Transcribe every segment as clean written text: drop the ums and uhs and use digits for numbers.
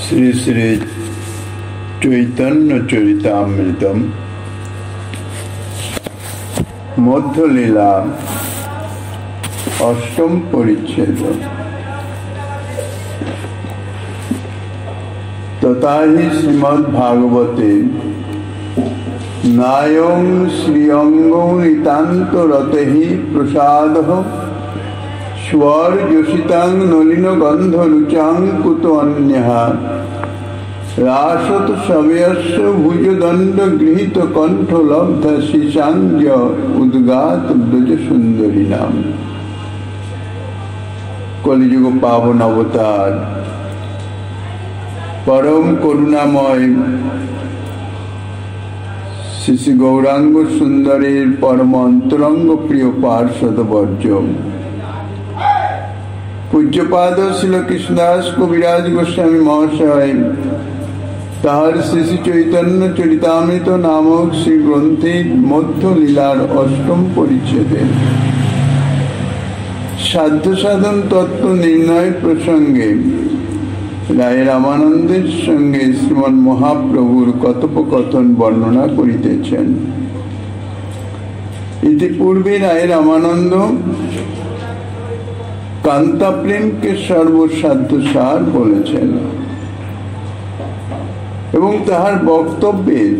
শ্রী শ্রী চৈতন্য চরিতামৃতম মধ্যলীলা অষ্টম পরিচ্ছেদ। তথা হি শ্রীমদ্ভাগবতে নায়ং শ্রীঅঙ্গৌ নিতান্ত রতেহি প্রসাদঃ স্বর্যোষিতাং নলিন গন্ধ রুচাং কুত অন্যঃ রাসত সবয়স্য ভুজদণ্ড গৃহীত কণ্ঠ লব্ধ শিশাঞ্জ উদ্গাত ব্রজ সুন্দরী নাম। কলিযুগ পাবন অবতার পরম করুণাময় শ্রী গৌরাঙ্গ সুন্দরের পরম অন্তরঙ্গ প্রিয় পার্ষদ বর্জ পূজ্যপাদ শ্রীল কৃষ্ণদাস কবিরাজ গোস্বামী মহাশয় তাহার শ্রী শ্রী চৈতন্য চরিতামৃত নামক শ্রী গ্রন্থের মধ্য লীলার অষ্টম পরিচ্ছেদে সাধ্য সাধন তত্ত্ব নির্ণয় প্রসঙ্গে রায় রামানন্দের সঙ্গে শ্রীমন মহাপ্রভুর কথোপকথন বর্ণনা করিতেছেন। ইতিপূর্বে রায় রামানন্দ কান্তা প্রেমকে সর্বসাধ্য সার বলেছেন এবং তাহার বক্তব্যের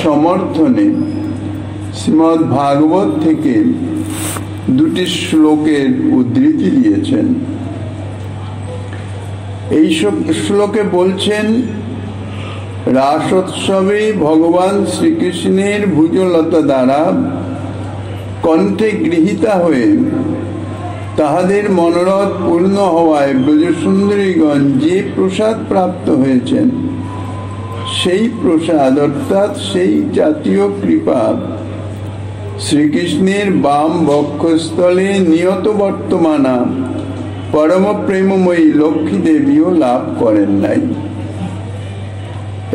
সমর্থনে শ্রীমদ্ ভাগবত থেকে দুটি শ্লোকের উদ্ধৃতি দিয়েছেন। এই শ্লোকে বলছেন, রাসোৎসবে ভগবান শ্রীকৃষ্ণের ভুজলতা দ্বারা কণ্ঠে গৃহীতা হয়ে তাহাদের মনোরথ পূর্ণ হওয়ায় ব্রজসুন্দরীগণ যে প্রসাদ প্রাপ্ত হয়েছেন সেই প্রসাদ অর্থাৎ সেই জাতীয় কৃপা শ্রীকৃষ্ণের বাম বক্ষস্থলে নিয়ত বর্তমানা পরম প্রেমময়ী লক্ষ্মী দেবীও লাভ করেন নাই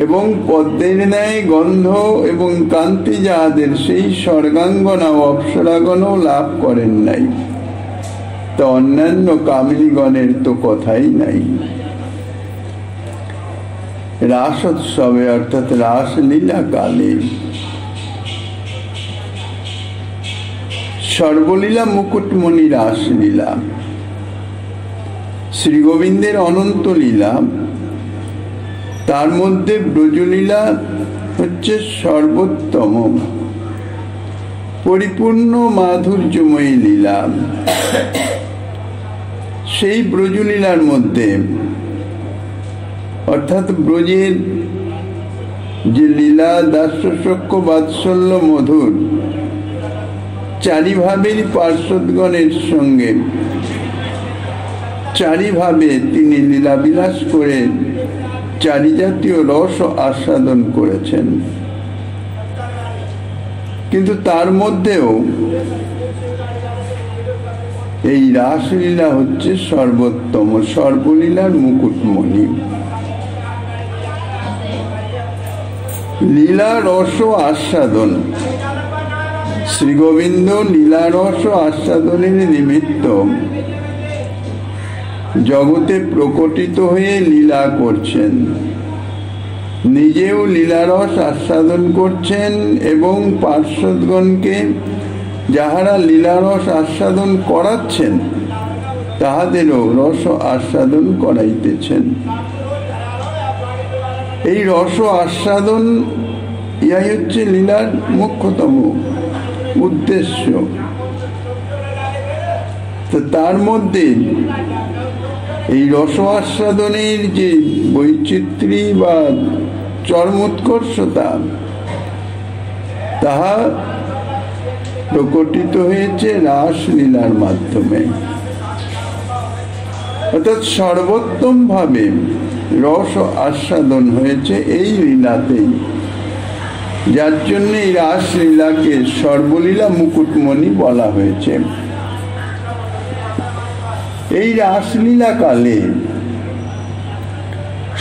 এবং পদ্মের ন্যায় গন্ধ এবং কান্তি যাহাদের সেই স্বর্গাঙ্গনা ও অপ্সরাগণও লাভ করেন নাই, তা অন্যান্য কামিনীগণের তো কথাই নাই। রাসোৎসবে অর্থাৎ রাসলীলা কালে সর্বলীলা মুকুটমণি রাসলীলা, শ্রী গোবিন্দের অনন্ত লীলা, তার মধ্যে ব্রজলীলা হচ্ছে সর্বোত্তম পরিপূর্ণ মাধুর্যময়ী লীলা। সেই ব্রজলীলার মধ্যে অর্থাৎ ব্রজের যে লীলা দাস্যসখ্য বাৎসল্য মধুর চারিভাবের পার্শ্বদগণের সঙ্গে চারিভাবে তিনি লীলাবিলাস করে চারি জাতীয় রস আস্বাদন করেছেন, কিন্তু তার মধ্যেও এই রাসলীলা হচ্ছে সর্বোত্তম, সর্বলীলার মুকুটমণি। লীলা রস আস্বাদন, শ্রী গোবিন্দ লীলা রস আস্বাদনের নিমিত্ত জগতে প্রকটিত হয়ে লীলা করছেন, নিজেও লীলারস আস্বাদন করছেন এবং পার্শ্বদগণকে যাহারা লীলারস আস্বাদন করাচ্ছেন তাহাদেরও রস আস্বাদন করাইতেছেন। এই রস আস্বাদন ইহাই হচ্ছে লীলার মুখ্যতম উদ্দেশ্য। তো তার মধ্যে এই রস আস্বাদনের যে বৈচিত্র্য বা চরমোৎকর্ষতা তাহা প্রকটিত হয়েছে রাসলীলার মাধ্যমে, অর্থাৎ সর্বোত্তম ভাবে রস আস্বাদন হয়েছে এই লীলাতেই, যার জন্য এই রাসলীলাকে সর্বলীলা মুকুটমণি বলা হয়েছে। এই রাসলীলা কালে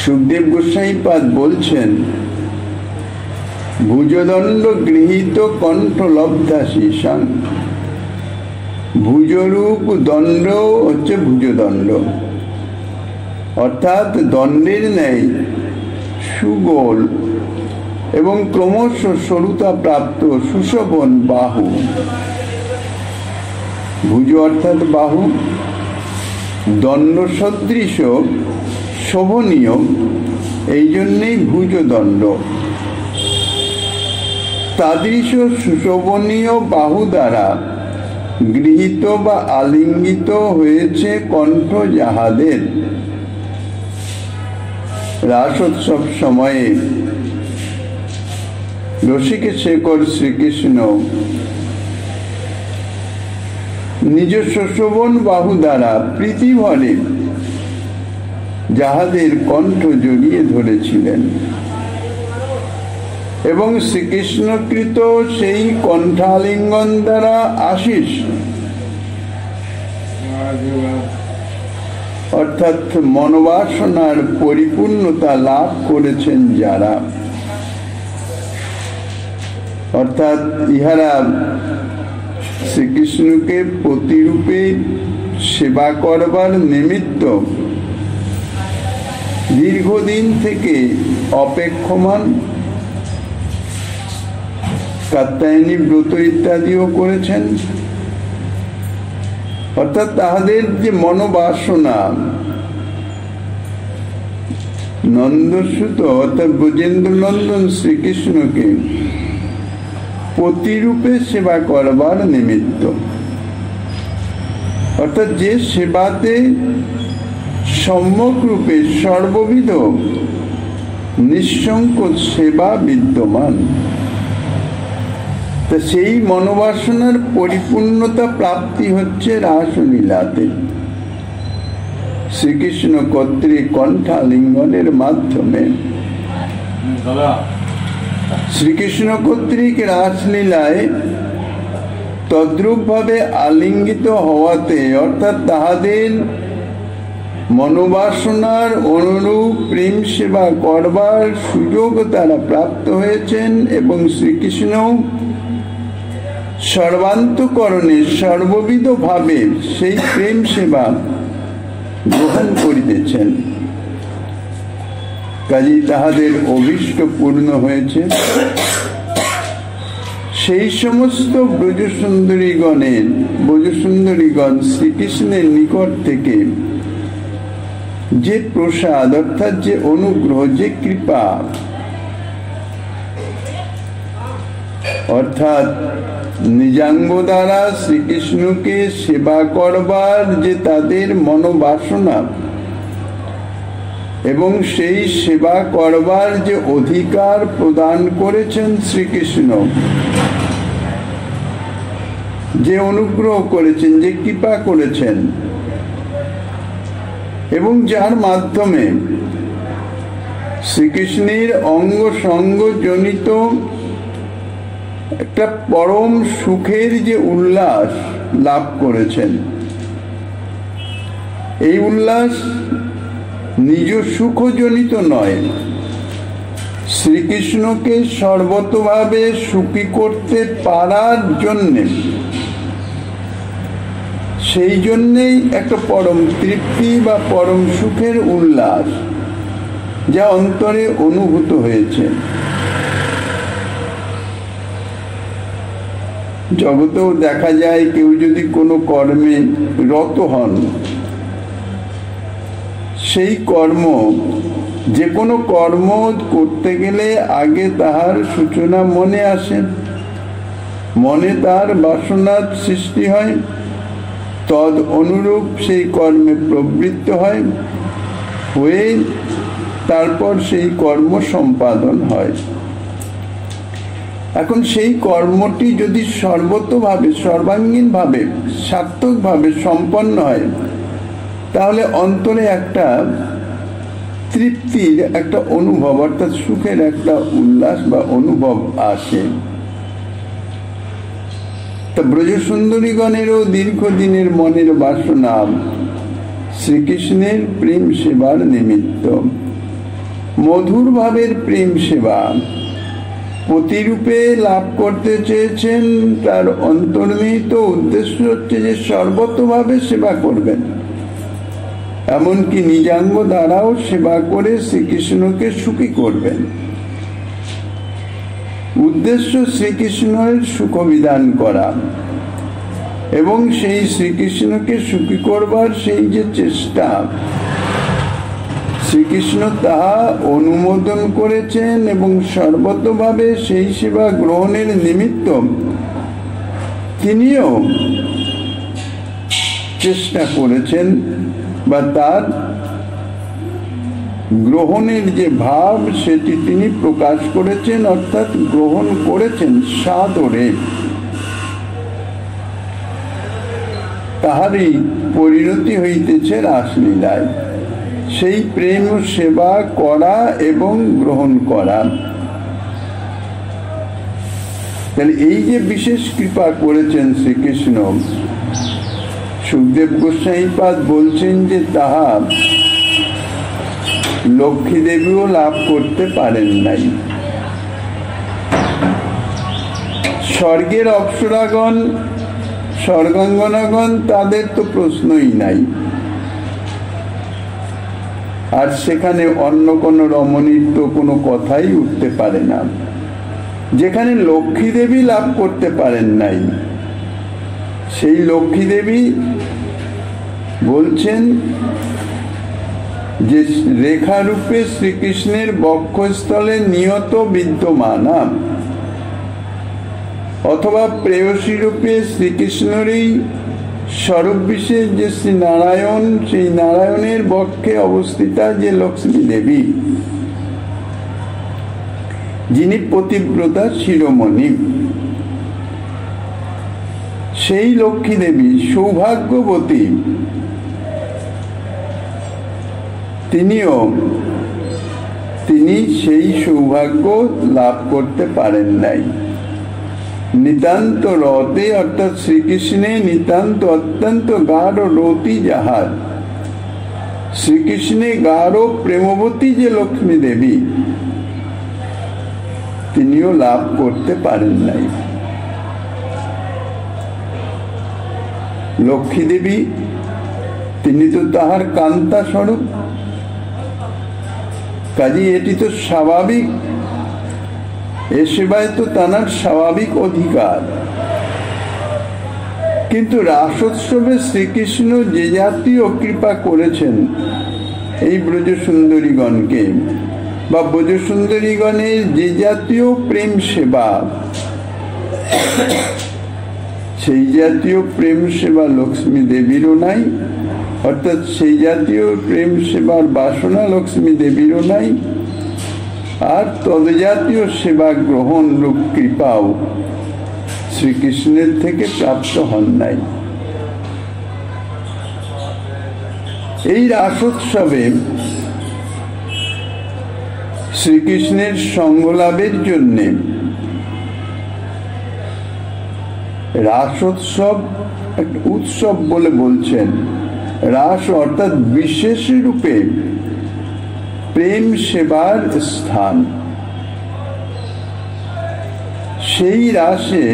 সুখদেব গোস্বামীপাদ বলছেন, ভুজদণ্ড গৃহীত কণ্ঠ লব্ধা শিশাং। ভুজরূপ দণ্ড হচ্ছে ভুজদণ্ড, অর্থাৎ দণ্ডের ন্যায় সুগোল এবং ক্রমশ সরুতা প্রাপ্ত সুশোভন বাহু। ভুজ অর্থাৎ বাহু, দণ্ড সদৃশ শোভনীয়, এই জন্যেই ভুজ দণ্ড। তাদৃশ সুশোভনীয় বাহু দ্বারা গৃহীত বা আলিঙ্গিত হয়েছে কণ্ঠ যাহাদের। রাসোৎসব সময়ে রসিকেশেখর শ্রীকৃষ্ণ নিজস্ব শোভন বাহু দ্বারা প্রীতি ভরে যাহাদের কণ্ঠ জড়িয়ে ধরেছিলেন এবং শ্রীকৃষ্ণকৃত সেই কণ্ঠালিঙ্গন দ্বারা আশিস অর্থাৎ মনোবাসনার পরিপূর্ণতা লাভ করেছেন যারা, অর্থাৎ ইহারা শ্রীকৃষ্ণকে প্রতিরূপে সেবা করবার নিমিত্ত দীর্ঘদিন থেকে অপেক্ষমান, কাত্যায়নী ব্রত ইত্যাদিও করেছেন। অর্থাৎ তাহাদের যে মনোবাসনা নন্দসুত অর্থাৎ ব্রজেন্দ্র নন্দন শ্রীকৃষ্ণকে প্রতিরূপে সেবা করবার নিমিত্ত, অর্থাৎ যে সেবাতে সম্যক রূপে সর্ববিধ নিঃসংকোচ সেবা বিদ্যমান, তা সেই মনোবাসনার পরিপূর্ণতা প্রাপ্তি হচ্ছে রাসলীলাতে শ্রীকৃষ্ণ কর্তৃক কণ্ঠালিঙ্গনের মাধ্যমে। শ্রীকৃষ্ণ কর্তৃক রাসলীলায় তদ্রূপ ভাবে আলিঙ্গিত হওয়াতে, অর্থাৎ তাহাদের মনোবাসনার অনুরূপ প্রেম সেবা করবার সুযোগ তারা প্রাপ্ত হয়েছেন এবং শ্রীকৃষ্ণ সর্বান্তকরণে সর্ববিধ ভাবে সেই প্রেম সেবা গ্রহণ করিতেছেন। কাজেই তাহাদের অভীষ্ট পূর্ণ হয়েছে। সেই সমস্ত ব্রজসুন্দরীগণ শ্রীকৃষ্ণের নিকট থেকে যে প্রসাদ অর্থাৎ যে অনুগ্রহ, যে কৃপা অর্থাৎ নিজাঙ্গ দ্বারা শ্রীকৃষ্ণকে সেবা করবার যে তাদের মনোবাসনা এবং সেই সেবা করবার যে অধিকার প্রদান করেছেন শ্রীকৃষ্ণ, যে অনুগ্রহ করেছেন, যে কৃপা করেছেন এবং যার মাধ্যমে শ্রীকৃষ্ণের অঙ্গ সঙ্গ জনিত একটা পরম সুখের যে উল্লাস লাভ করেছেন, এই উল্লাস নিজ সুখজনিত নয়, শ্রীকৃষ্ণকে সর্বতভাবে সুখী করতে পারার জন্যে, সেই জন্যেই একটা পরম তৃপ্তি বা পরম সুখের উল্লাস যা অন্তরে অনুভূত হয়েছে। জগতেও দেখা যায় কেউ যদি কোনো কর্মে রত হন, সেই কর্ম, যে কোনো কর্ম করতে গেলে আগে তাহার সূচনা মনে আসে, মনে তার বাসনার সৃষ্টি হয়, তদ অনুরূপ সেই কর্মে প্রবৃত্ত হয়, হয়ে তারপর সেই কর্ম সম্পাদন হয়। এখন সেই কর্মটি যদি সর্বতভাবে সর্বাঙ্গীনভাবে সার্থকভাবে সম্পন্ন হয়, তাহলে অন্তরে একটা তৃপ্তির একটা অনুভব অর্থাৎ সুখের একটা উল্লাস বা অনুভব আসে। তা ব্রজসুন্দরীগণেরও দীর্ঘদিনের মনের বাসনা শ্রীকৃষ্ণের প্রেম সেবার নিমিত্ত, মধুর ভাবের প্রেম সেবা প্রতিরূপে লাভ করতে চেয়েছেন। তার অন্তর্নিহিত উদ্দেশ্য হচ্ছে যে সর্বতভাবে সেবা করবেন, এমনকি নিজাঙ্গ দ্বারাও সেবা করে শ্রীকৃষ্ণকে সুখী করবেন। উদ্দেশ্য শ্রীকৃষ্ণের সুখ বিধান করা এবং সেই শ্রীকৃষ্ণকে সুখী করবার সেই যে চেষ্টা, শ্রীকৃষ্ণ তাহা অনুমোদন করেছেন এবং সর্বতভাবে সেই সেবা গ্রহণের নিমিত্ত তিনিও চেষ্টা করেছেন বা তার গ্রহণের যে ভাব সেটি তিনি প্রকাশ করেছেন, অর্থাৎ গ্রহণ করেছেন সাদরে। তাহারই পরিণতি হইতেছে রাসলীলায়, সেই প্রেম সেবা করা এবং গ্রহণ করা। তাহলে এই যে বিশেষ কৃপা করেছেন শ্রীকৃষ্ণ, সুখদেব গোস্বামীপাদ বলছেন যে তাহা লক্ষ্মী দেবীও লাভ করতে পারেন নাই। স্বর্গের অপ্সরাগণ, স্বর্গাঙ্গনাগণ, তাদের তো প্রশ্নই নাই। আর সেখানে অন্য কোনো রমণীর তো কোনো কথাই উঠতে পারে না। যেখানে লক্ষ্মী দেবী লাভ করতে পারেন নাই, সেই লক্ষ্মী দেবী বলছেন যে রেখারূপে শ্রীকৃষ্ণের বক্ষস্থলে নিয়ত বিদ্যমান, অথবা প্রেয়সী রূপে শ্রীকৃষ্ণেরই স্বরূপ বিশেষ যে শ্রী নারায়ণ, সেই নারায়ণের বক্ষে অবস্থিতা যে লক্ষ্মী দেবী, যিনি পতিব্রতা শিরোমণি, সেই লক্ষ্মী দেবী সৌভাগ্যবতী, তিনি সেই সৌভাগ্য লাভ করতে পারেন নাই। নিতান্ত রতে, অর্থাৎ শ্রীকৃষ্ণে নিতান্ত অত্যন্ত গাঢ় রতি যাহার, শ্রীকৃষ্ণে গাঢ় প্রেমবতী যে লক্ষ্মী দেবী, তিনিও লাভ করতে পারেন নাই। লক্ষ্মী দেবী তিনি তো তাহার কান্তা স্বরূপ, কাজে এটি তো স্বাভাবিক, এ সেবায় তো তাঁর স্বাভাবিক অধিকার। কিন্তু রাসোৎসবে শ্রীকৃষ্ণ যে জাতীয় কৃপা করেছেন এই ব্রজসুন্দরীগণকে, বা ব্রজসুন্দরীগণের যে জাতীয় প্রেম সেবা, সেই জাতীয় প্রেম সেবা লক্ষ্মী দেবীরও নাই, অর্থাৎ সেই জাতীয় প্রেম সেবার বাসনা লক্ষ্মী দেবীরও নাই, আর তদজাতীয় সেবা গ্রহণ রূপ কৃপাও শ্রীকৃষ্ণের থেকে প্রাপ্ত হন নাই। এই রাসোৎসবে শ্রীকৃষ্ণের সঙ্গ লাভের জন্য রাসোৎসব একটা উৎসব বলে বলছেন। রাস অর্থাৎ বিশেষ রূপে প্রেম সেবার স্থান। সেই রাসে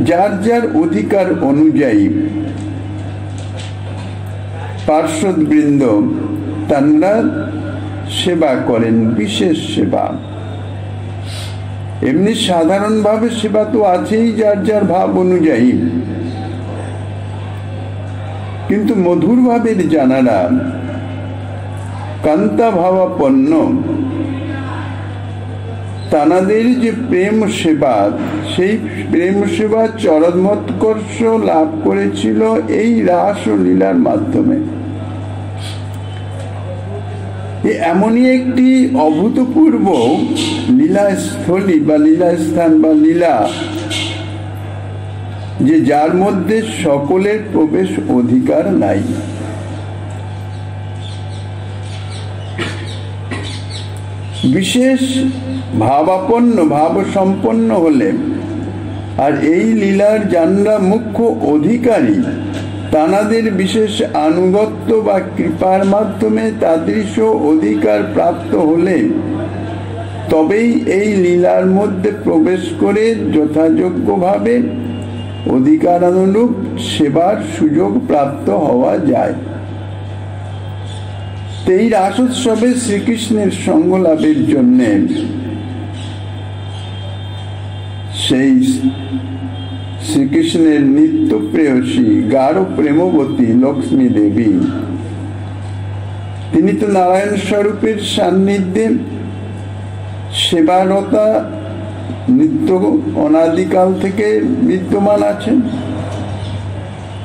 যার যার অধিকার অনুযায়ী পার্শ্বদবৃন্দ তাঁরা সেবা করেন, বিশেষ সেবা। এমনি সাধারণভাবে সেবা তো আছেই যার যার ভাব অনুযায়ী, কিন্তু মধুর ভাবের জানারা কান্তা ভাবাপন্ন তানাদের যে প্রেম সেবা, সেই প্রেম সেবা চরমোৎকর্ষ লাভ করেছিল এই রাস ও লীলার মাধ্যমে। এমনই একটি অভূতপূর্ব লীলাস্থলী বা লীলাস্থান বা লীলা, যে যার মধ্যে সকলের প্রবেশ অধিকার নাই। বিশেষ ভাবাপন্ন ভাব সম্পন্ন হলে, আর এই লীলার যারা মুখ্য অধিকারী তানাদের বিশেষ আনুগত্য বা কৃপার মাধ্যমে তাদৃশ অধিকার প্রাপ্ত হলে তবেই এই লীলার মধ্যে প্রবেশ করে যথাযোগ্যভাবে অধিকারানুরূপ সেবার সুযোগ প্রাপ্ত হওয়া যায়। এই রাসোৎসবে শ্রীকৃষ্ণের সঙ্গ লাভের জন্য সেই শ্রীকৃষ্ণের নিত্য প্রেয়সী গাঢ় প্রেমবতী লক্ষ্মী দেবী, তিনি তো নারায়ণ স্বরূপের সান্নিধ্যে সেবারতা নিত্য অনাদিকাল থেকে বিদ্যমান আছেন।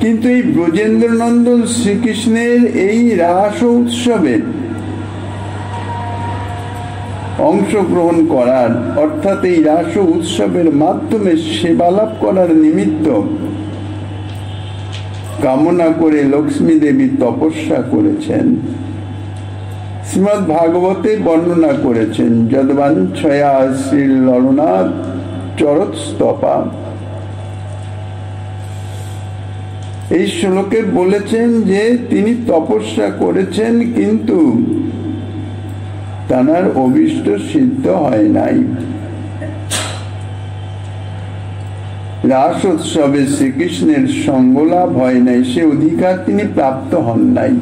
কিন্তু এই ব্রজেন্দ্র নন্দন শ্রীকৃষ্ণের এই রাস উৎসবে অংশগ্রহণ করার, অর্থাৎ এই রাস উৎসবের মাধ্যমে সেবা লাভ করার নিমিত্ত কামনা করে লক্ষ্মী দেবী তপস্যা করেছেন। শ্রীমদ্ ভাগবতে বর্ণনা করেছেন, যদ্বাঞ্ছয়া শ্রীলরনাথ চরৎস্তপা। এই শ্লোকে বলেছেন যে তিনি তপস্যা করেছেন, কিন্তু তার অভীষ্ট সিদ্ধ হয় নাই। রাস উৎসবে শ্রীকৃষ্ণের সঙ্গ লাভ হয় নাই, সে অধিকার তিনি প্রাপ্ত হন নাই।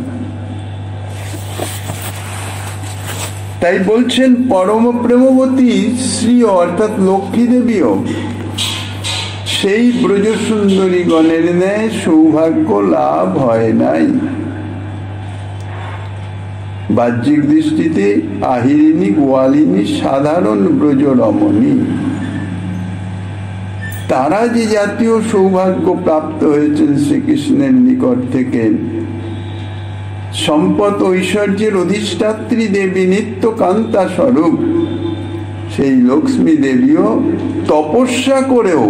তাই বলছেন পরম প্রেমবতী শ্রী অর্থাৎ লক্ষ্মী দেবীও সেই ব্রজ সুন্দরী গণের ন্যায় সৌভাগ্য লাভ হয় নাই। বাহ্যিক দৃষ্টিতে আহিরিণী গোয়ালিনী সাধারণ ব্রজ রমণী, তারা যে জাতীয় সৌভাগ্য প্রাপ্ত হয়েছেন শ্রীকৃষ্ণের নিকট থেকে, সম্পদ ঐশ্বর্যের অধিষ্ঠাত্রী দেবী নিত্য কান্তা স্বরূপ সেই লক্ষ্মী দেবীও তপস্যা করেও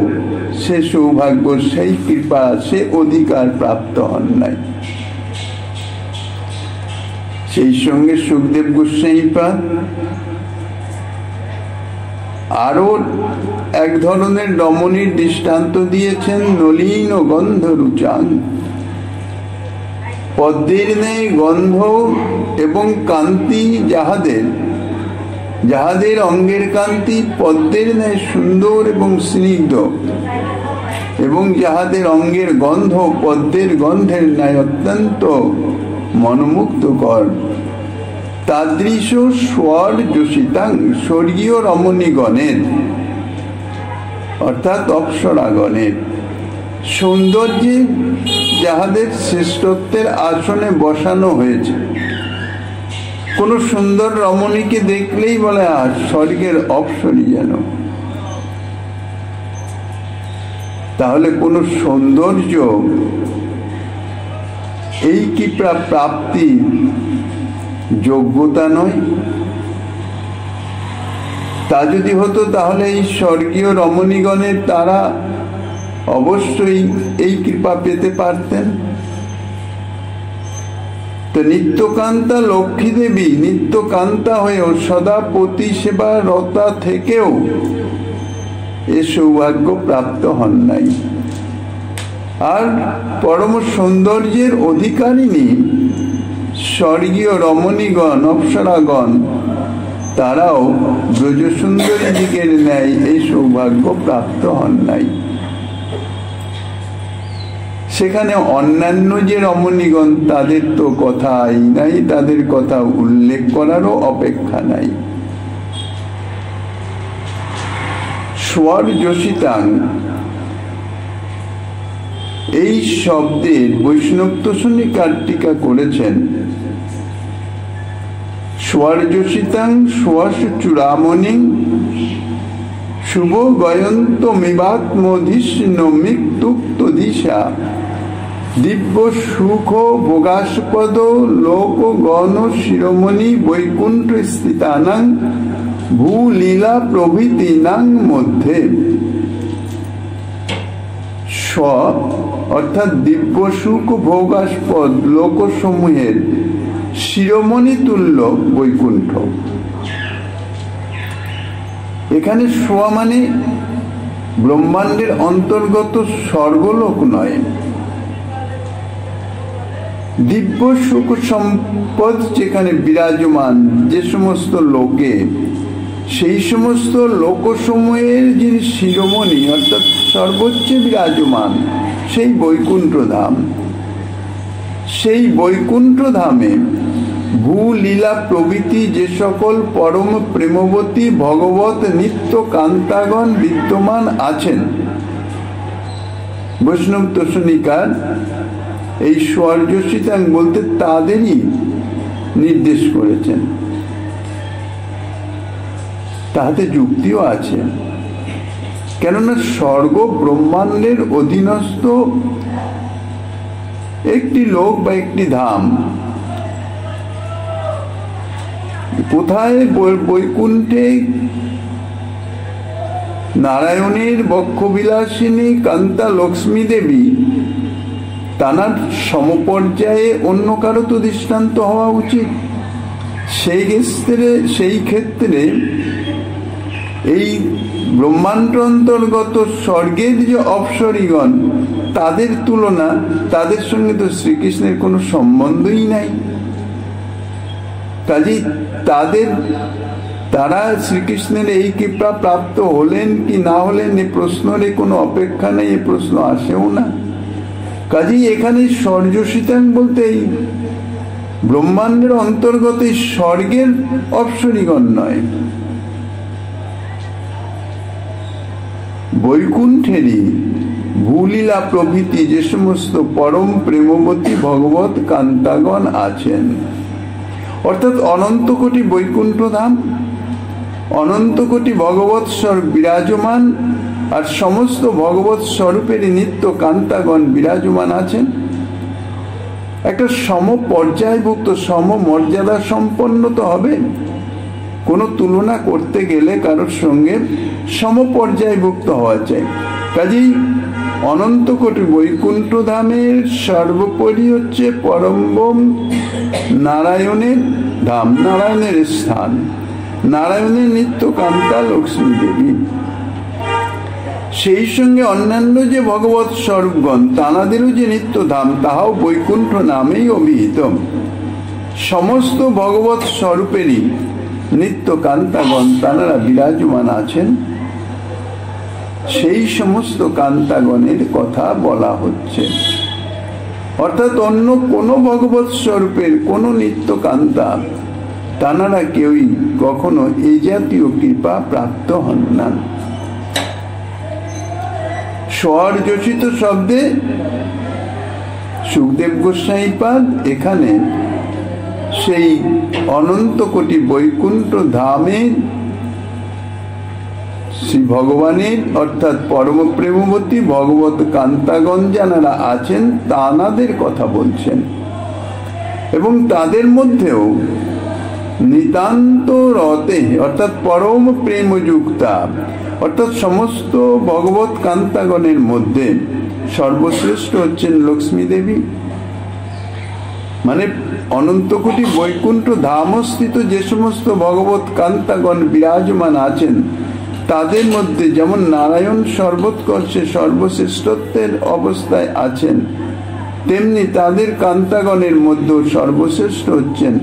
সে সৌভাগ্য, সেই কৃপা, সে অধিকার প্রাপ্ত হন নাই। সেই সঙ্গে সুখদেব গোস্বামীপাদ আরো এক ধরনের রমণীর দৃষ্টান্ত দিয়েছেন, নলিন ও গন্ধ রুচান। পদ্মের ন্যায় গন্ধ এবং কান্তি যাহাদের অঙ্গের কান্তি পদ্মের ন্যায় সুন্দর এবং স্নিগ্ধ, এবং যাহাদের অঙ্গের গন্ধ পদ্মের গন্ধের ন্যায় অত্যন্ত মনোমুগ্ধকর, তাদৃশ স্বর যোষিতাং স্বর্গীয় রমণীগণের অর্থাৎ অপ্সরাগণের সৌন্দর্যে যাহাদের শ্রেষ্ঠত্বের আসনে বসানো হয়েছে। কোন সুন্দর রমণীকে দেখলেই বলে আর স্বর্গের অপ্সরী যেন। তাহলে কোন সৌন্দর্য এই কি প্রাপ্তি যোগ্যতা নয়? তা যদি হতো তাহলে এই স্বর্গীয় রমণীগণের তারা অবশ্যই এই কৃপা পেতে পারতেন। তো নিত্যকান্তা লক্ষ্মী দেবী নিত্যকান্তা হয়েও সদা পতি সেবা রতা থেকেও এ সৌভাগ্য প্রাপ্ত হন নাই। আর পরম সৌন্দর্যের অধিকারিণী স্বর্গীয় রমণীগণ অপ্সরাগণ তারাও ব্রজসুন্দরী দিকের ন্যায় এই সৌভাগ্য প্রাপ্ত হন নাই। সেখানে অন্যান্য যে রমণীগণ তাদের তো কথাই নাই, তাদের কথা উল্লেখ করারও অপেক্ষা নাই। স্বর যোষিতাং এই শব্দের বৈষ্ণব তোষণিকার টিকা করেছেন, স্বর যোষিতাং স্বস চূড়ামণি শুভ গয়ন্ত মিবাত্মধিষ্ণমিক্তুক্ত দিশা দিব্য সুখ ভোগাস্পদ লোক গণ শিরোমণি বৈকুণ্ঠ স্থিতানাং ভূলীলা প্রভৃতি নাং মধ্যে। স্ব অর্থাৎ দিব্য সুখ ভোগাস্পদ লোকসমূহের শিরোমণি তুল্য বৈকুণ্ঠ। এখানে সোয়া মানে ব্রহ্মাণ্ডের অন্তর্গত স্বর্গলোক নয়। দিব্য সুখ সম্পদ যেখানে বিরাজমান যে সমস্ত লোকে, সেই সমস্ত লোকসমূহের যিনি শিরোমণি অর্থাৎ সর্বোচ্চ বিরাজমান সেই বৈকুণ্ঠ ধাম, সেই বৈকুণ্ঠ ধামে ভূ লীলা প্রভৃতি যে সকল পরম প্রেমবতী ভগবত নিত্য কান্তাগণ বিদ্যমান আছেন, বৈষ্ণব দর্শনিকার এই স্বর্যসিতাং বলতে তাদেরই নির্দেশ করেছেন। তাহাতে যুক্তিও আছে, কেননা স্বর্গ ব্রহ্মাণ্ডের অধীনস্থ একটি লোক বা একটি ধাম। কোথায়? বৈকুণ্ঠে নারায়ণের বক্ষবিলাসিনী কান্তা লক্ষ্মী দেবী, তানার সমপর্যায়ে অন্য কারো তো দৃষ্টান্ত হওয়া উচিত। সেই ক্ষেত্রে এই ব্রহ্মাণ্ড অন্তর্গত স্বর্গের যে অপ্সরীগণ, তাদের তুলনা, তাদের সঙ্গে তো শ্রীকৃষ্ণের কোনো সম্বন্ধই নাই। কাজেই তারা শ্রীকৃষ্ণের এই কৃপা প্রাপ্ত হলেন কি না হলেন এ প্রশ্নের কোনো অপেক্ষা নেই, এ প্রশ্ন আসেও না। কাজেই এখানে স্বর্যসিতাং বলতে এই ব্রহ্মাণ্ডের অন্তর্গত স্বর্গের অপ্সরীগণ নয়, বৈকুণ্ঠেরই ভূলীলা প্রভৃতি যে সমস্ত পরম প্রেমবতী ভগবত কান্তাগণ আছেন। অর্থাৎ অনন্ত কোটি বৈকুণ্ঠ ধাম, অনন্ত কোটি ভগবৎ স্বরূপ বিরাজমান, আর সমস্ত ভগবৎ স্বরূপের নিত্য কান্তাগণ বিরাজমান আছেন। একটা সম পর্যায়ভুক্ত সম মর্যাদা সম্পন্ন তো হবে, কোনো তুলনা করতে গেলে কারোর সঙ্গে সম পর্যায়ভুক্ত হওয়া চাই। কাজেই অনন্ত কোটি বৈকুণ্ঠ ধামের সর্বোপরি হচ্ছে পরম নারায়ণের ধাম, নারায়ণের স্থান, নারায়ণের নিত্য কান্তা লক্ষ্মী দেবী। সেই সঙ্গে অন্যান্য যে ভগবৎ স্বরূপগণ, তানাদেরও যে নিত্য ধাম, তাহাও বৈকুণ্ঠ নামেই অভিহিত। সমস্ত ভগবৎ স্বরূপেরই নিত্য কান্তাগণ তানারা বিরাজমান আছেন। সেই সমস্ত কান্তাগণের কথা বলা হচ্ছে। অর্থাৎ অন্য কোন ভগবৎ স্বরূপের কোন নিত্য কান্তা তানারা কেউই কখনো এই জাতীয় কৃপা প্রাপ্ত হন না। স্বর্যসিত শব্দে সুখদেব গোস্বামীপাদ এখানে সেই অনন্ত কোটি বৈকুণ্ঠ ধামে শ্রী ভগবানের অর্থাৎ পরম প্রেমবতী ভগবত কান্তাগণ যারা আছেন তানাদের কথা বলছেন, এবং তাদের মধ্যেও নিতান্ত রতে অর্থাৎ পরম প্রেমযুক্তা অর্থাৎ সমস্ত ভগবত কান্তাগণের মধ্যে সর্বশ্রেষ্ঠ হচ্ছেন লক্ষ্মী দেবী। মানে অনন্ত কোটি বৈকুণ্ঠ ধামস্থিত যে সমস্ত ভগবত কান্তাগণ বিরাজমান আছেন তাদের মধ্যে যেমন নারায়ণ সর্বোৎকর্ষে সর্বশ্রেষ্ঠত্বের অবস্থায় আছেন, তেমনি তাদের কান্তাগণের মধ্যে সর্বশ্রেষ্ঠ হচ্ছেন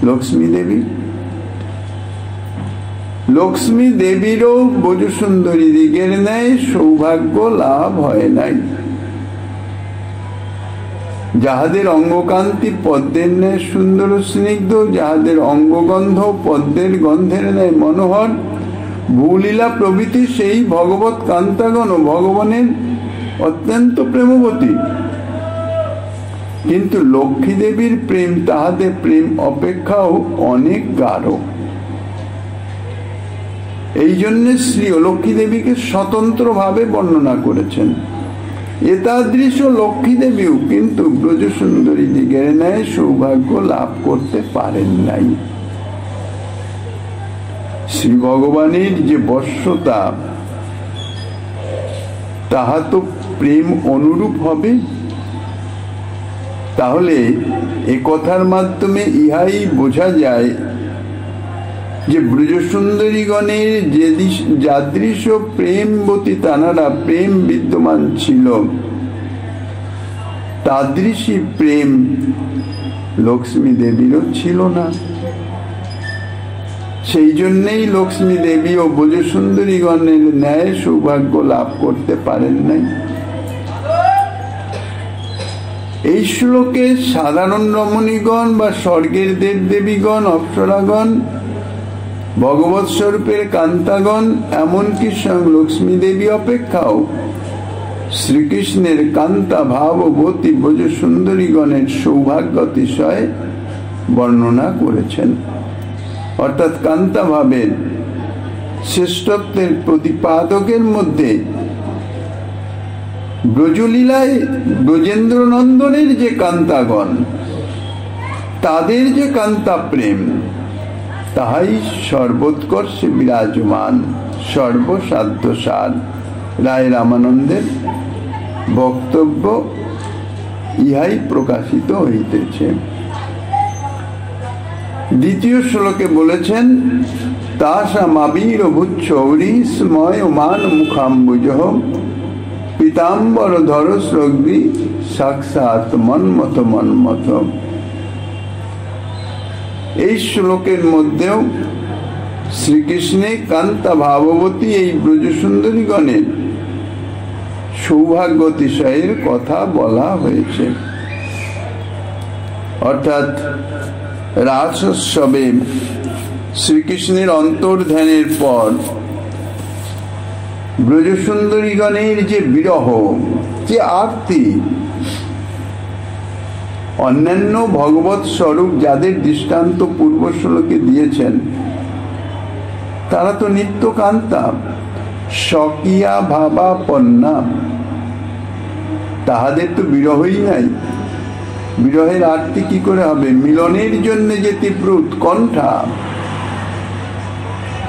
লক্ষ্মী দেবী। লক্ষ্মী দেবীরও বজুসুন্দরী দিগের ন্যায় সৌভাগ্য লাভ হয় নাই। যাহাদের অঙ্গকান্তি পদ্মের ন্যায় সুন্দর স্নিগ্ধ, যাহাদের অঙ্গগন্ধ পদ্মের গন্ধের ন্যায় মনোহর, ভূলীলা প্রভৃতি সেই ভগবত কান্তাগণ ও ভগবানের অত্যন্ত প্রেমবতী, কিন্তু লক্ষ্মী দেবীর প্রেম তাহাদের প্রেম অপেক্ষাও অনেক গাঢ়। এই জন্য শ্রী লক্ষ্মী দেবীকে স্বতন্ত্র ভাবে বর্ণনা করেছেন। এতাদৃশ লক্ষ্মী দেবীও কিন্তু ব্রজসুন্দরী দিগের ন্যায় সৌভাগ্য লাভ করতে পারেন নাই। শ্রী ভগবানের যে বশ্যতা তাহা তো প্রেম অনুরূপ হবে। তাহলে এ কথার মাধ্যমে ইহাই বোঝা যায় যে ব্রজসুন্দরীগণের যাদৃশ প্রেমবতী তানারা প্রেম বিদ্যমান ছিল, তাদৃশী প্রেম লক্ষ্মী দেবীরও ছিল না। সেই জন্যই লক্ষ্মী দেবী ও ব্রজসুন্দরীগণের ন্যায় সৌভাগ্য লাভ করতে পারেন নাই। এই শ্লোকে সাধারণ রমণীগণ বা স্বর্গের দেব দেবীগণ, অপ্সরাগণ, ভগবৎ স্বরূপের কান্তাগণ, এমনকি স্বয়ং লক্ষ্মী দেবী অপেক্ষাও শ্রীকৃষ্ণের কান্তা ভাববতী ব্রজ সুন্দরীগণের সৌভাগ্যতিশয় বর্ণনা করেছেন। অর্থাৎ কান্তা ভাবের শ্রেষ্ঠত্বের প্রতিপাদকের মধ্যে ব্রজলীলায় ব্রজেন্দ্র নন্দনের যে কান্তাগণ, তাদের যে কান্তা প্রেম, তাহাই সর্বোৎকর্ষে বিরাজমান, সর্বসাধ্য সার। রায় রামানন্দের বক্তব্য ইহাই প্রকাশিত হইতেছে। দ্বিতীয় শ্লোকে বলেছেন, তাসামাবীর ভূচ্ছৌরী স্ময় মান মুখাম্বুজ পীতাম্বর ধর স্রগ্রী সাক্ষাৎ মন্মথ মন্মথ। এই শ্লোকের মধ্যেও শ্রীকৃষ্ণের কান্তা ভাববতী এই ব্রজ সুন্দরীগণের সৌভাগ্যতিশয়ের কথা বলা হয়েছে। অর্থাৎ রাসোৎসবে শ্রীকৃষ্ণের অন্তর্ধানের পর ব্রজসুন্দরীগণের যে বিরহ, যে আরতি, অন্যান্য ভগবৎ স্বরূপ যাদের দৃষ্টান্ত পূর্ব শ্লোকে দিয়েছেন, তারা তো নিত্য কান্তা, স্বকীয়া ভাবাপন্না, তাহাদের তো বিরহই নাই। বিরহের আরতি কি করে হবে? মিলনের জন্য যে তীব্র উৎকণ্ঠা,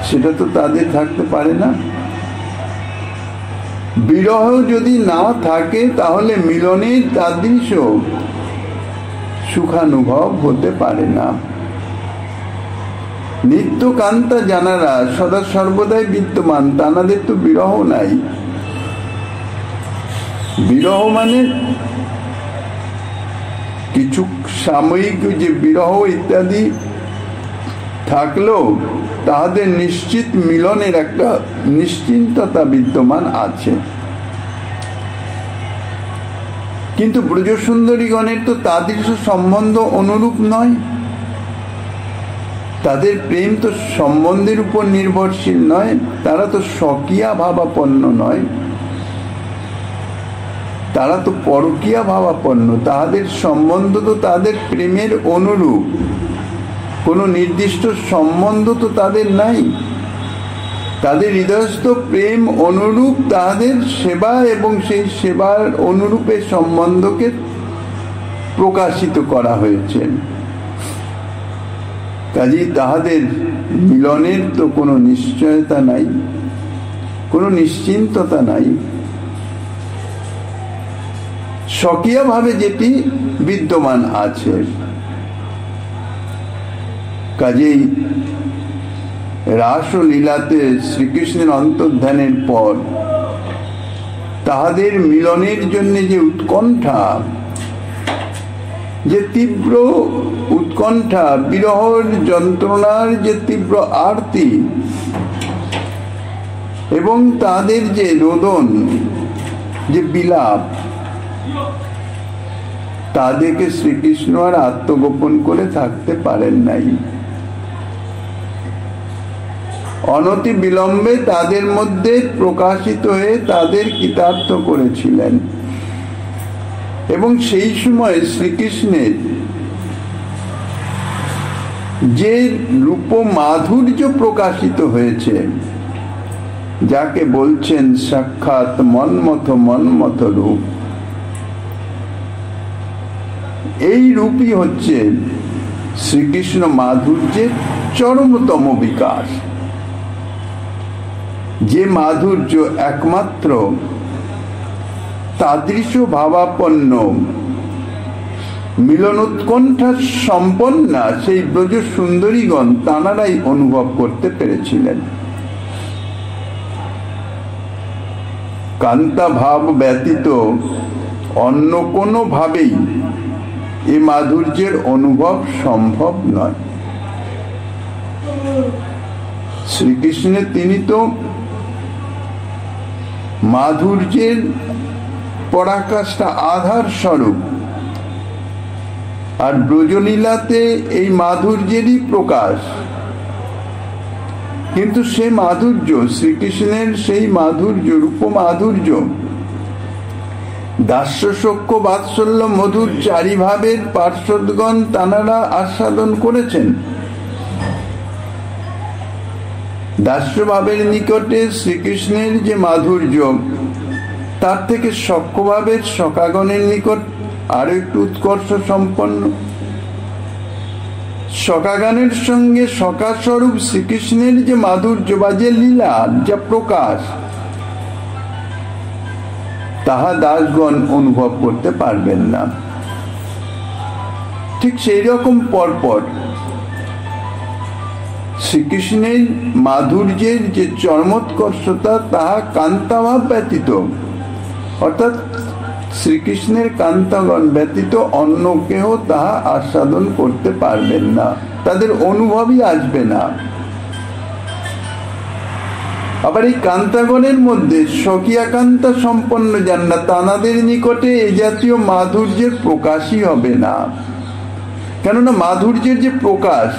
সেটা তো তাদের থাকতে পারে না। বিরহ যদি না থাকে তাহলে মিলনের তাদৃশ সুখানুভব হতে পারে না। নিত্য কান্তা জানারা সদা সর্বদাই বিদ্যমান, তানাদের তো বিরহ নাই। বিরহ মানে কিছু সাময়িক যে বিরহ ইত্যাদি থাকলেও তাহাদের নিশ্চিত মিলনের একটা নিশ্চিন্ততা বিদ্যমান আছে। কিন্তু ব্রজসুন্দরীগণের তো তাদের সম্বন্ধ অনুরূপ নয়। তাদের প্রেম তো সম্বন্ধের উপর নির্ভরশীল নয়, তারা তো স্বকীয়া ভাবাপন্ন নয়, তারা তো পরকীয়া ভাবাপন্ন। তাহাদের সম্বন্ধ তো তাদের প্রেমের অনুরূপ, কোনো নির্দিষ্ট সম্বন্ধ তো তাদের নাই। তাদের হৃদয়স্থ প্রেম অনুরূপ তাহাদের সেবা এবং সেই সেবার অনুরূপে সম্বন্ধকে প্রকাশিত করা হয়েছে। কাজেই তাহাদের মিলনের তো কোনো নিশ্চয়তা নাই, কোনো নিশ্চিন্ততা নাই। স্বকীয় ভাবে যেটি বিদ্যমান আছে। কাজেই রাসলীলাতে শ্রীকৃষ্ণের অন্তর্ধানের পর তাহাদের মিলনের জন্য যে উৎকণ্ঠা, যে তীব্র উৎকণ্ঠা, বিরহর যন্ত্রণার যে তীব্র আরতি এবং তাদের যে রোদন, যে বিলাপ, তাদেরকে শ্রীকৃষ্ণ আর আত্মগোপন করে থাকতে পারেন নাই। অনতি বিলম্বে তাদের মধ্যে প্রকাশিত হয়ে তাদের কৃতার্থ করেছিলেন। এবং সেই সময় শ্রীকৃষ্ণের যে রূপ মাধুর্য প্রকাশিত হয়েছে, যাকে বলছেন সাক্ষাৎ মন্মথ মন্মথ রূপ, এই রূপই হচ্ছে শ্রীকৃষ্ণ মাধুর্যের চরমতম বিকাশ। যে মাধুর্য একমাত্র তাদৃশ ভাবাপন্ন মিলনোৎকণ্ঠা সম্পন্না সেই ব্রজ সুন্দরীগণ তানারাই অনুভব করতে পেরেছিলেন। কান্তা ভাব ব্যতীত অন্য কোনো ভাবেই এ মাধুর্যের অনুভব সম্ভব নয়। শ্রীকৃষ্ণের তিনি তো মাধুর্যের পরাকাষ্ঠা আধার স্বরূপ, আর ব্রজলীলাতে এই মাধুর্যেরই প্রকাশ। কিন্তু সে মাধুর্য, শ্রীকৃষ্ণের সেই মাধুর্য, রূপ মাধুর্য, দাস্য সখ্য বাৎসল্য মধুর চারি ভাবের পার্শ্বদগণ তানারা আস্বাদন করেছেন। দাস্য ভাবের নিকটে শ্রীকৃষ্ণের যে মাধুর্য, তার থেকে সখ্য ভাবের সখাগণের নিকট আরো একটু উৎকর্ষ সম্পন্ন। সখাগণের সঙ্গে সখা স্বরূপ শ্রীকৃষ্ণের যে মাধুর্য বা যে লীলা, যা প্রকাশ, তাহা দাসগণ অনুভব করতে পারবেন না। ঠিক সেই রকম পরপর শ্রীকৃষ্ণের মাধুর্যের যে চরমোৎকর্ষতা, তাহা কান্তাভাব ব্যতীত, অর্থাৎ শ্রীকৃষ্ণের কান্তাগণ ব্যতীত অন্য কেহ তাহা আস্বাদন করতে পারবেন না, তাদের অনুভবই আসবে না। আবার এই কান্তাগণের মধ্যে স্বকীয়া কান্তা সম্পন্ন যান না, তানাদের নিকটে এ জাতীয় মাধুর্যের প্রকাশই হবে না। কেননা মাধুর্যের যে প্রকাশ,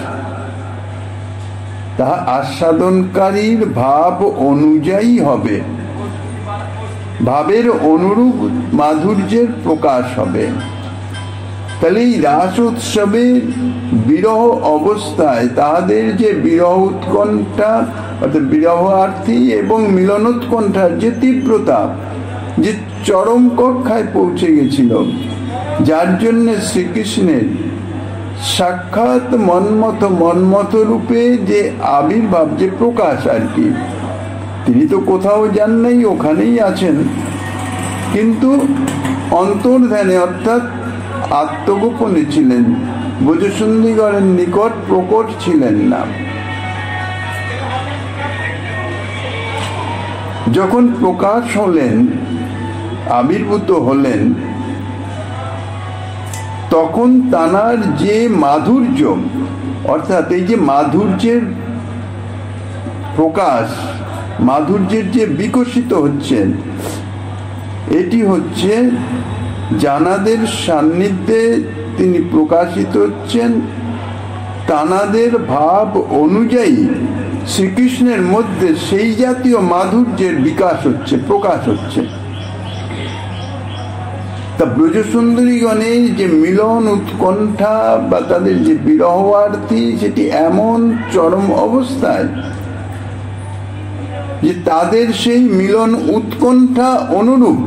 তাহা আস্বাদনকারীর ভাব অনুযায়ী হবে, ভাবের অনুরূপ মাধুর্যের প্রকাশ হবে। তাহলে এই রাস উৎসবে বিরহ অবস্থায় তাহাদের যে বিরহ উৎকণ্ঠা, অর্থাৎ বিরহার্থী এবং মিলনোৎকণ্ঠার যে তীব্রতা, যে চরম কক্ষায় পৌঁছে গেছিল, যার জন্য শ্রীকৃষ্ণের সাক্ষাৎ মন্মথ রূপে যে আবির্ভাব, যে প্রকাশ আর কি, তিনি তো কোথাও যান নাই, ওখানেই আছেন, কিন্তু অন্তর্ধানে অর্থাৎ আত্মগোপনে ছিলেন, ব্রজসুন্দরীগণের নিকট প্রকট ছিলেন না। যখন প্রকাশ হলেন, আবির্ভূত হলেন, তখন তানার যে মাধুর্য, অর্থাৎ এই যে মাধুর্যের প্রকাশ, মাধুর্যের যে বিকশিত হচ্ছেন, এটি হচ্ছে জানাদের সান্নিধ্যে তিনি প্রকাশিত হচ্ছেন। তানাদের ভাব অনুযায়ী শ্রীকৃষ্ণের মধ্যে সেই জাতীয় মাধুর্যের বিকাশ হচ্ছে, প্রকাশ হচ্ছে। তা ব্রজসুন্দরীগণের যে মিলন উৎকণ্ঠা বা তাদের যে বিরহার্থী, সেটি এমন চরম অবস্থায় যে তাদের সেই মিলন উৎকণ্ঠা অনুরূপ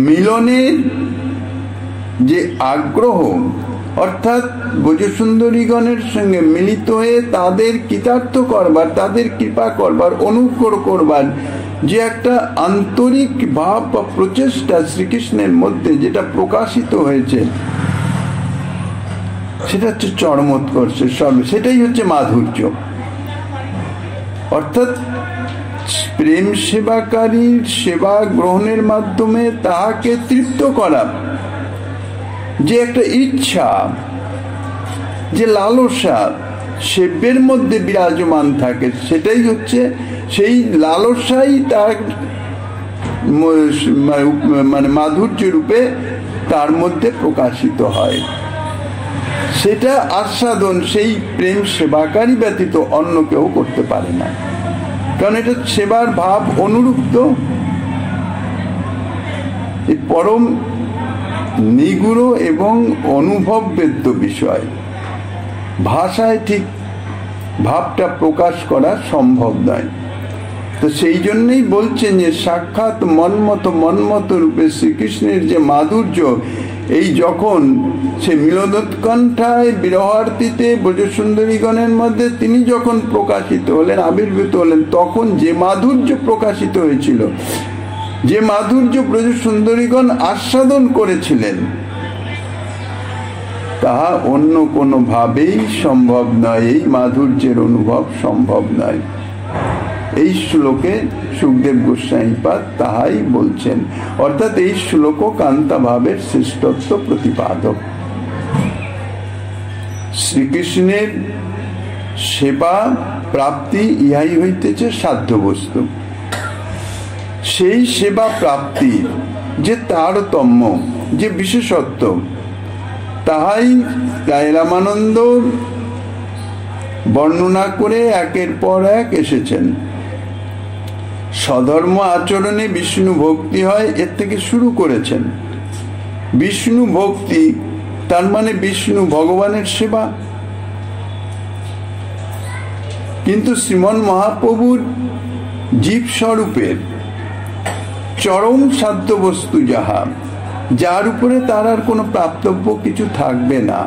মিলনের যে আগ্রহ, অর্থাৎ ব্রজসুন্দরীগণের সঙ্গে মিলিত হয়ে তাদের কৃতার্থ করবার, তাদের কৃপা করবার, অনুগ্রহ করবার যে একটা আন্তরিক ভাব বা প্রচেষ্টা শ্রীকৃষ্ণের মধ্যে যেটা প্রকাশিত হয়েছে, সেটা হচ্ছে চরমোৎকর্ষের সর্ব, সেটাই হচ্ছে মাধুর্য। অর্থাৎ প্রেম সেবাকারীর সেবা গ্রহণের মাধ্যমে তাহাকে তৃপ্ত করা, যে একটা ইচ্ছা, যে লালসা সেব্যের মধ্যে বিরাজমান থাকে, সেটাই হচ্ছে, সেই লালসাই তার মানে মাধুর্য রূপে তার মধ্যে প্রকাশিত হয়। সেটা আস্বাদন সেই প্রেম সেবাকারী ব্যতীত অন্য কেউ করতে পারে না, কারণ এটা সেবার ভাব অনুরূপ। তো এই পরম নিগুড় এবং অনুভববেদ্য বিষয়, ভাষায় ঠিক ভাবটা প্রকাশ করা সম্ভব নয়। তো সেই জন্যই বলছেন যে সাক্ষাৎ মন্মথ রূপে শ্রীকৃষ্ণের যে মাধুর্য, এই যখন সে মিলনোৎকণ্ঠায় বিরহার্থীতে ব্রজসুন্দরীগণের মধ্যে তিনি যখন প্রকাশিত হলেন, আবির্ভূত হলেন, তখন যে মাধুর্য প্রকাশিত হয়েছিল, যে মাধুর্য ব্রজসুন্দরীগণ আস্বাদন করেছিলেন, তাহা অন্য কোনো ভাবেই সম্ভব নয়। এই মাধুর্যের অনুভব সম্ভব নয়। এই শ্লোকে সুখদেব গোস্বামীপাদ তাহাই বলছেন। অর্থাৎ এই শ্লোক কান্তা ভাবের শ্রেষ্ঠত্ব প্রতিপাদক। শ্রীকৃষ্ণের সেবা প্রাপ্তি ইহাই হইতেছে সাধ্য বস্তু। সেই সেবা প্রাপ্তির যে তারতম্য, যে বিশেষত্ব, তাহাই রায় রামানন্দ বর্ণনা করে একের পর এক এসেছেন। স্বধর্ম আচরণে বিষ্ণু ভক্তি হয়, এর থেকে শুরু করেছেন। বিষ্ণু ভক্তি তার মানে বিষ্ণু ভগবানের সেবা। কিন্তু শ্রীমন মহাপ্রভুর জীব স্বরূপের চরম সাধ্য বস্তু যাহা, যার উপরে তার আর কোনো প্রাপ্তব্য কিছু থাকবে না,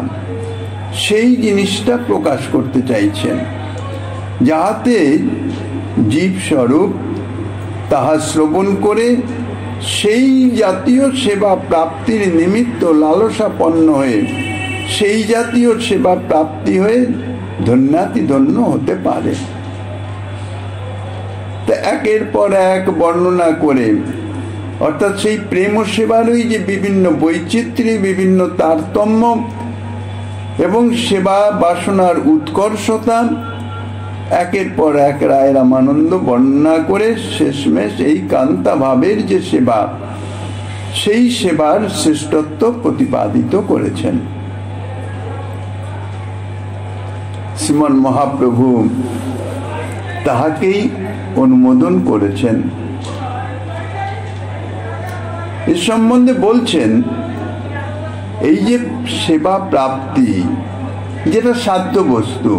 সেই জিনিসটা প্রকাশ করতে চাইছেন, যাহাতে জীব স্বরূপ তাহা শ্রবণ করে সেই জাতীয় সেবা প্রাপ্তির নিমিত্ত লালসাপন্ন হয়ে সেই জাতীয় সেবা প্রাপ্তি হয়ে ধন্যাতিধন্য হতে পারে। তা একের পর এক বর্ণনা করে, অর্থাৎ সেই প্রেম সেবারই যে বিভিন্ন বৈচিত্র্য, বিভিন্ন তারতম্য এবং সেবা বাসনার উৎকর্ষতা একের পর এক রায় রামানন্দ বর্ণনা করে শেষমেশ এই কান্তা ভাবের যে সেবা, সেই সেবার শ্রেষ্ঠত্ব প্রতিপাদিত করেছেন। শ্রীমন মহাপ্রভু তাহাকেই অনুমোদন করেছেন। এ সম্বন্ধে বলছেন, এই যে সেবা প্রাপ্তি যেটা সাধ্য বস্তু,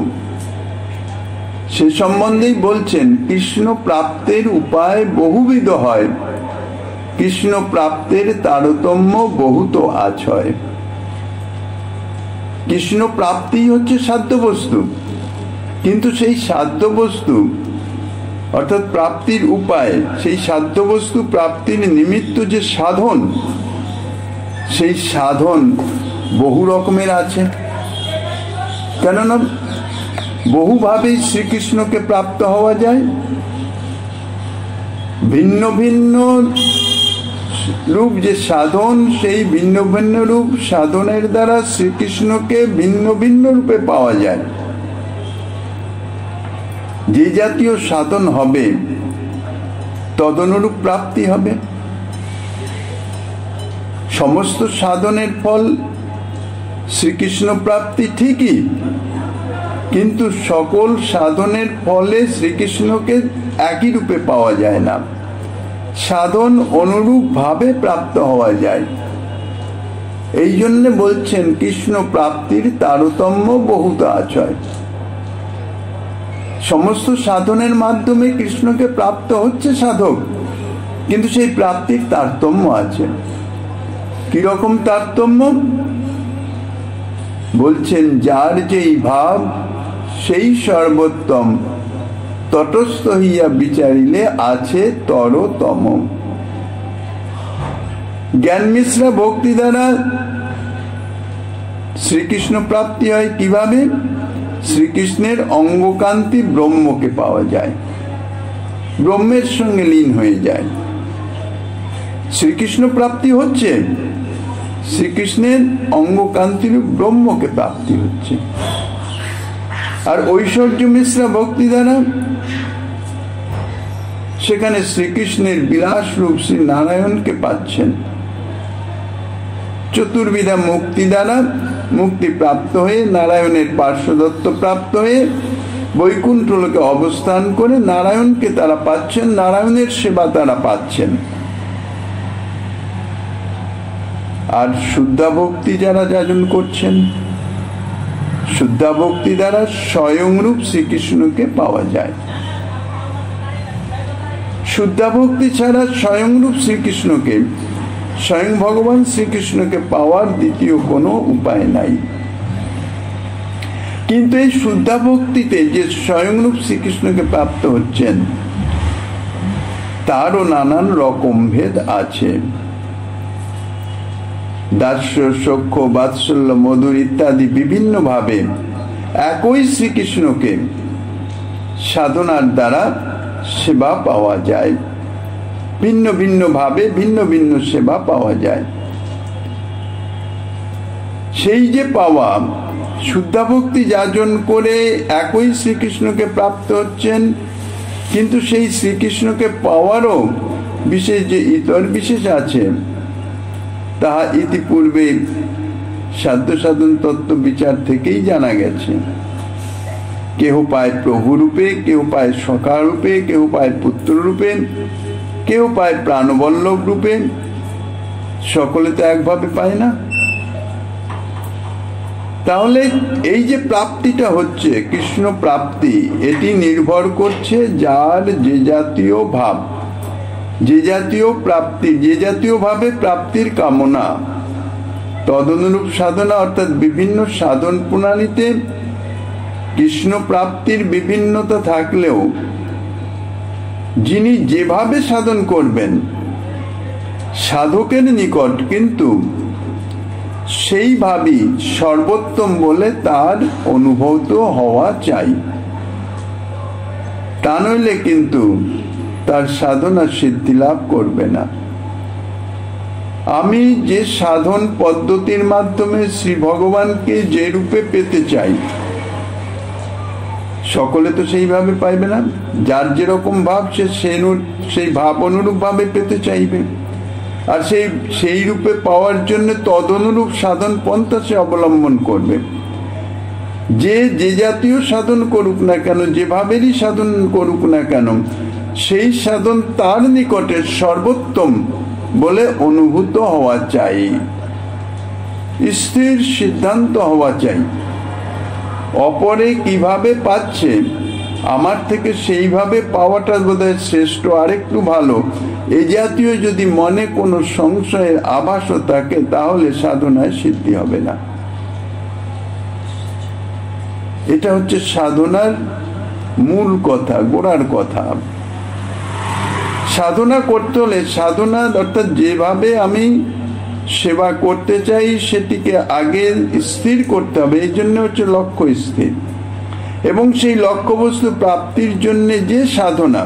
সে সম্বন্ধেই বলছেন কৃষ্ণ প্রাপ্তের উপায় বহুবিধ হয়, কৃষ্ণ প্রাপ্তের তারতম্য বহুত আছয়। কৃষ্ণ প্রাপ্তি হচ্ছে সাধ্য বস্তু, কিন্তু সেই সাধ্য বস্তু অর্থাৎ প্রাপ্তির উপায়, সেই সাধ্য বস্তু প্রাপ্তির নিমিত্ত যে সাধন, সেই সাধন বহু রকমের আছে। কেননা বহুভাবেই শ্রীকৃষ্ণকে প্রাপ্ত হওয়া যায়। ভিন্ন ভিন্ন রূপ যে সাধন, সেই ভিন্ন ভিন্ন রূপ সাধনের দ্বারা শ্রীকৃষ্ণকে ভিন্ন ভিন্ন রূপে পাওয়া যায়। যে জাতীয় সাধন হবে তদনুরূপ প্রাপ্তি হবে। সমস্ত সাধনের ফল শ্রীকৃষ্ণ প্রাপ্তি ঠিকই, কিন্তু সকল সাধনের ফলে শ্রীকৃষ্ণকে একই রূপে পাওয়া যায় না, সাধন অনুরূপ ভাবে প্রাপ্ত হওয়া যায়। এই জন্য বলছেন কৃষ্ণ প্রাপ্তির তারতম্য বহুত আছয়। সমস্ত সাধনের মাধ্যমে কৃষ্ণকে প্রাপ্ত হচ্ছে সাধক, কিন্তু সেই প্রাপ্তির তারতম্য আছে। কিরকম তারতম্য বলছেন, যার যেই ভাব সেই সর্বোত্তম, তটস্থ হইয়া বিচারিলে আছে তরতম। জ্ঞান মিশ্রা ভক্তি দ্বারা শ্রীকৃষ্ণ প্রাপ্তি হয় কিভাবে? শ্রীকৃষ্ণের অঙ্গকান্তি ব্রহ্মকে পাওয়া যায়, ব্রহ্মের সঙ্গে লীন হয়ে যায়। শ্রীকৃষ্ণ প্রাপ্তি হচ্ছে, শ্রীকৃষ্ণের অঙ্গকান্তির ব্রহ্মকে প্রাপ্তি হচ্ছে। আর ঐশ্বর্য মিশ্রা ভক্তি দ্বারা সেখানে শ্রীকৃষ্ণের বিলাস রূপ শ্রী নারায়ণকে পাচ্ছেন। চতুর্বিধা মুক্তি দ্বারা মুক্তি প্রাপ্ত হয়ে নারায়ণের পার্শ্বদত্ত প্রাপ্ত হয়ে বৈকুণ্ঠ লোকে অবস্থান করে নারায়ণকে তারা পাচ্ছেন, নারায়ণের সেবা তারা পাচ্ছেন। আর শুদ্ধা ভক্তি যারা যাজন করছেন, শুদ্ধা ভক্তি দ্বারা স্বয়ংরূপ শ্রীকৃষ্ণকে পাওয়া যায়। শুদ্ধা ভক্তি ছাড়া স্বয়ংরূপ শ্রীকৃষ্ণকে, স্বয়ং ভগবান শ্রীকৃষ্ণকে পাওয়ার দ্বিতীয় কোনো উপায় নাই। কিন্তু এই শুদ্ধা ভক্তিতে যে স্বয়ংরূপ শ্রীকৃষ্ণকে প্রাপ্ত হচ্ছেন, তারও নানান রকম ভেদ আছে। দাস্য, সখ্য, বাৎসল্য, মধুর ইত্যাদি বিভিন্ন ভাবে একই শ্রীকৃষ্ণকে সাধনার দ্বারা সেবা পাওয়া যায়। ভিন্ন ভিন্ন ভাবে ভিন্ন ভিন্ন সেবা পাওয়া যায়। সেই যে পাওয়া, শুদ্ধা ভক্তি যাজন করে একই শ্রীকৃষ্ণকে প্রাপ্ত হচ্ছেন, কিন্তু সেই শ্রীকৃষ্ণকে পাওয়ারও বিশেষ যে ইতর বিশেষ আছে, তাহা ইতিপূর্বে সাধ্য সাধন তত্ত্ব বিচার থেকেই জানা গেছে। কেহ পায় প্রভু রূপে, কেউ পায় সখা রূপে, কেউ পায় পুত্র রূপে, কেউ পায় প্রাণবল্লভ রূপে, সকলে তো একভাবে পায় না। তাহলে এই যে প্রাপ্তিটা হচ্ছে কৃষ্ণ প্রাপ্তি, এটি নির্ভর করছে যার যে জাতীয় ভাব, যে জাতীয় প্রাপ্তি, যে জাতীয় ভাবে প্রাপ্তির কামনা, তদনুরূপ সাধনা অর্থাৎ বিভিন্ন সাধন প্রণালীতে কৃষ্ণ প্রাপ্তির বিভিন্নতা থাকলেও যিনি যেভাবে সাধন করবেন সাধকের নিকট কিন্তু সেইভাবেই সর্বোত্তম বলে তার অনুভূত হওয়া চাই। তা নইলে কিন্তু তার সাধনা সিদ্ধি লাভ করবে না। আমি যে সাধন পদ্ধতির মাধ্যমে শ্রী ভগবানকে যে রূপে পেতে চাই, সকলে তো সেইভাবে পাইবে না। যার যেরকম ভাব সে সেই ভাব অনুরূপ ভাবে পেতে চাইবে, আর সেই রূপে পাওয়ার জন্য তদনুরূপ সাধন পন্থা সে অবলম্বন করবে। যে জাতীয় সাধন করুক না কেন, যেভাবেরই সাধন করুক না কেন, সেই সাধন তার নিকটে সর্বোত্তম বলে অনুভূত হওয়া চাই, স্থির সিদ্ধান্ত হওয়া চাই। অপরে কিভাবে পাচ্ছে, আমার থেকে সেইভাবে পাওয়াটা বোধহয় শ্রেষ্ঠ, আরেকটু ভালো, এই জাতীয় যদি মনে কোনো সংশয়ের আভাসও থাকে, তাহলে সাধনায় সিদ্ধি হবে না। এটা হচ্ছে সাধনার মূল কথা, গোড়ার কথা। সাধনা করতে হলে, সাধনা অর্থাৎ যেভাবে আমি সেবা করতে চাই সেটিকে আগে স্থির করতে হবে। এই জন্য হচ্ছে লক্ষ্য স্থির, এবং সেই লক্ষ্যবস্তু প্রাপ্তির জন্য যে সাধনা,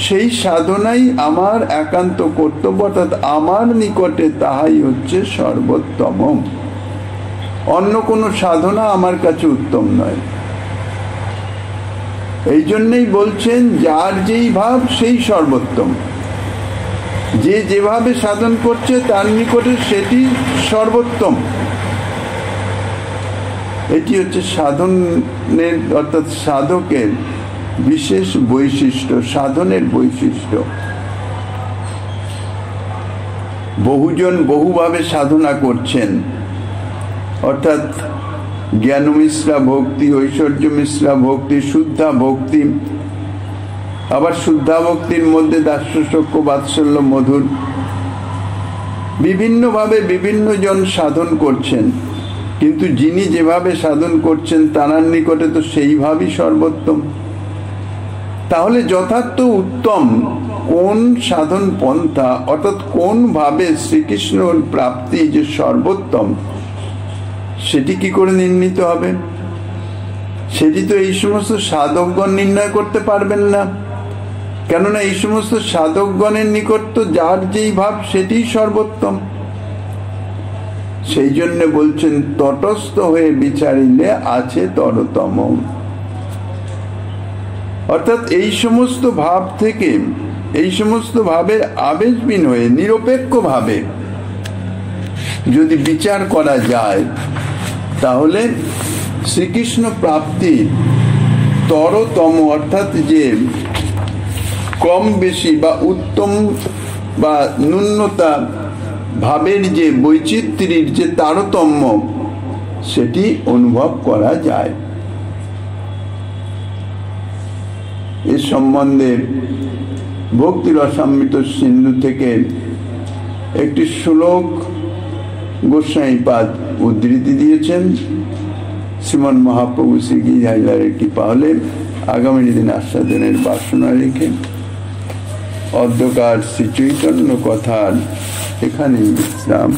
সেই সাধনাই আমার একান্ত কর্তব্য, অর্থাৎ আমার নিকটে তাহাই হচ্ছে সর্বোত্তম। অন্য কোনো সাধনা আমার কাছে উত্তম নয়। এই জন্যই বলছেন যার যেই ভাব সেই সর্বোত্তম। যে যেভাবে সাধন করছে তার নিকটে সেটি সর্বোত্তম। এটি হচ্ছে সাধনের অর্থাৎ সাধকের বিশেষ বৈশিষ্ট্য, সাধনের বৈশিষ্ট্য। বহুজন বহুভাবে সাধনা করছেন, অর্থাৎ জ্ঞান মিশ্রা ভক্তি, ঐশ্বর্য মিশ্রা ভক্তি, শুদ্ধা ভক্তি, আবার শুদ্ধা ভক্তির মধ্যে দাস্য সখ্য বাৎসল্য মধুর, বিভিন্নভাবে বিভিন্ন জন সাধন করছেন। কিন্তু যিনি যেভাবে সাধন করছেন তার নিকটে তো সেইভাবেই সর্বোত্তম। তাহলে যথার্থ উত্তম কোন সাধন পন্থা, অর্থাৎ কোন ভাবে শ্রীকৃষ্ণর প্রাপ্তি যে সর্বোত্তম, সেটি কি করে নির্ণীত হবে? সেটি তো এই সমস্ত সাধকগণ নির্ণয় করতে পারবেন না, কেননা এই সমস্ত সাধকগণের নিকট তো যার যেই ভাব সেটিই সর্বোত্তম। সেই জন্য বলছেন তটস্থ হয়ে বিচারিলে আছে তরতম। অর্থাৎ এই সমস্ত ভাব থেকে, এই সমস্ত ভাবের আবেশহীন হয়ে নিরপেক্ষ ভাবে যদি বিচার করা যায়, তাহলে শ্রীকৃষ্ণ প্রাপ্তি তরতম, অর্থাৎ যে কম বেশি বা উত্তম বা ন্যূনতা ভাবের যে বৈচিত্র্যের যে তারতম্য, সেটি অনুভব করা যায়। এ সম্বন্ধে ভক্তি রসামৃত সিন্ধু থেকে একটি শ্লোক গোস্বামীপাদ উদ্ধৃতি দিয়েছেন। শ্রীমন মহাপ্রভু শ্রী গিরিধারীর কৃপা হলে আগামী দিন আস্বাদনের বাসনা রেখে অদ্যকার শ্রী চৈতন্য কথার এখানেই বিশ্রাম।